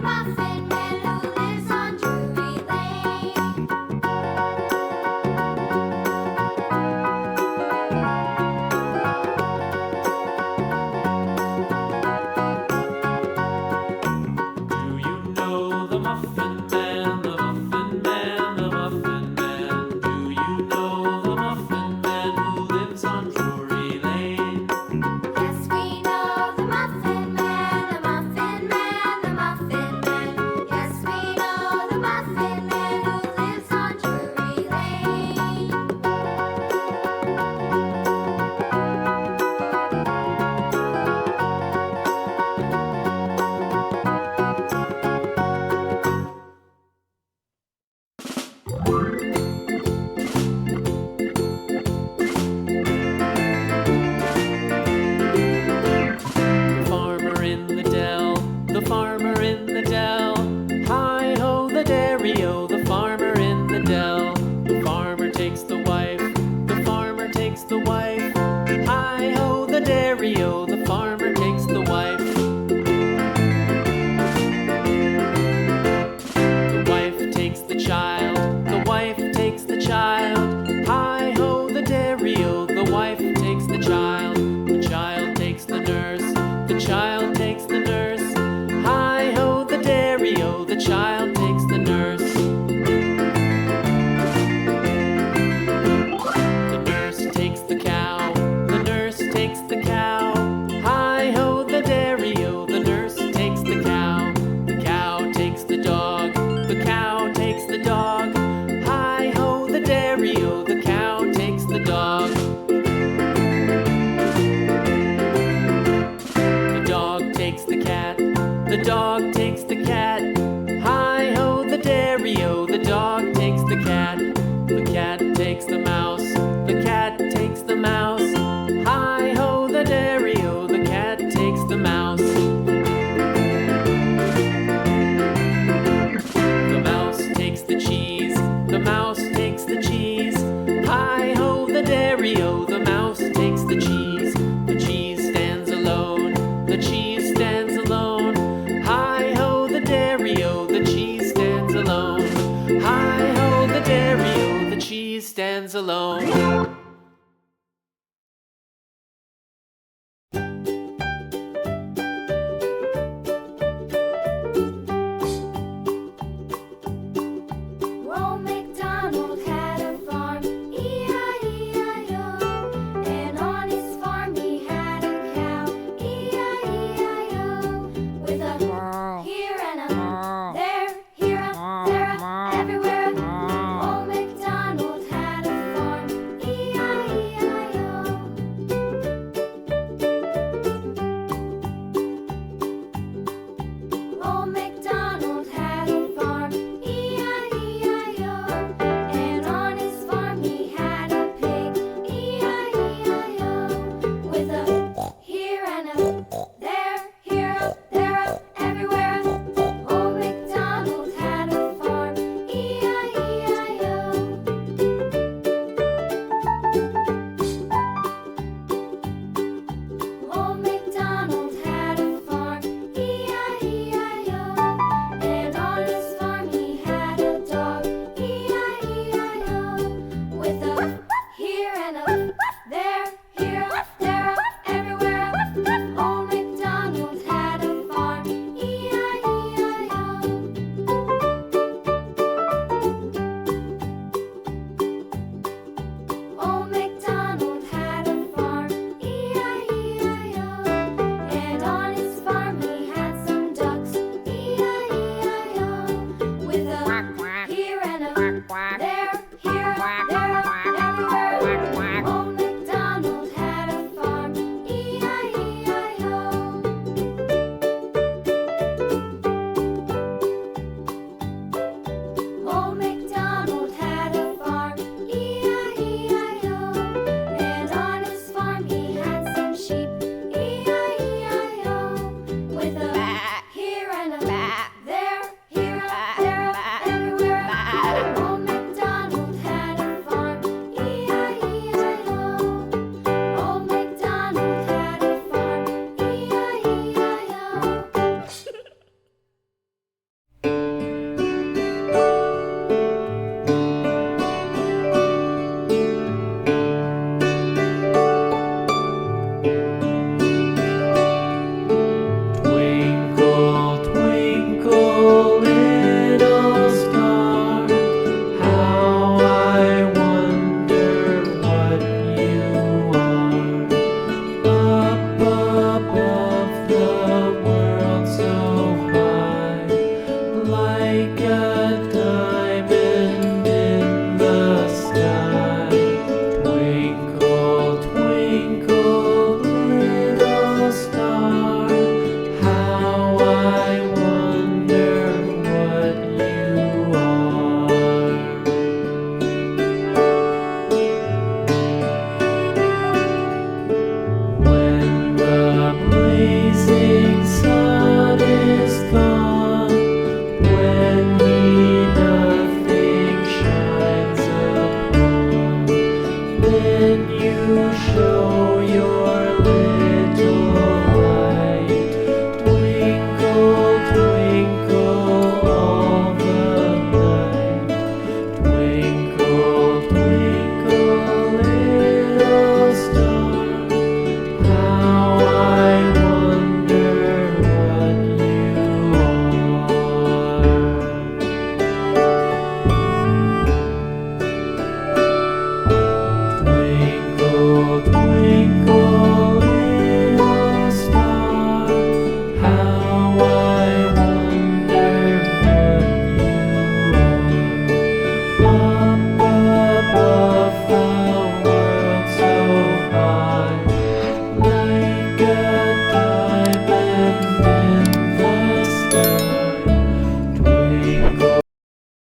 muffin man who lives on Drury Lane. Do you know the Muffin Man, the Muffin Man, the Muffin Man? Do you know the Muffin Man who lives on Drury Lane? Yes, we know the Muffin Man, the Muffin Man, the Muffin Man. Yes, we know the Muffin Man who lives on Drury Lane. The farmer in the dell, the farmer in the dell. Hi-ho, the dairy-o, the farmer in the dell. The farmer takes the wife, the farmer takes the wife. Hi-ho, the dairy-o, the farmer takes the wife. The wife takes the child, the wife takes the child. Hi-ho, the dairy-o, the wife takes the child. The child takes the nurse, the child takes the nurse. Hi-ho, the dairy-o, the child takes the nurse. The nurse takes the cow, the nurse takes the cow. Hi-ho, the dairy-o, the nurse takes the cow. The cow takes the dog, the cow takes the dog. Hi-ho, the dairy-o, the cow takes the dog. The dog takes the cat, the dog takes the cat. Hi-ho, the dairy-o, the dog takes the cat. The cat takes the mouse, the cat takes the mouse. Hi-ho, the dairy-o, the cat takes the mouse. The mouse takes the cheese, the mouse takes the cheese. Hi-ho, the dairy-o, the mouse takes the cheese. The cheese stands alone, the cheese stands alone. Hi-ho, the dairy-o, the cheese stands alone. Hi-ho, the dairy-o, the cheese stands alone.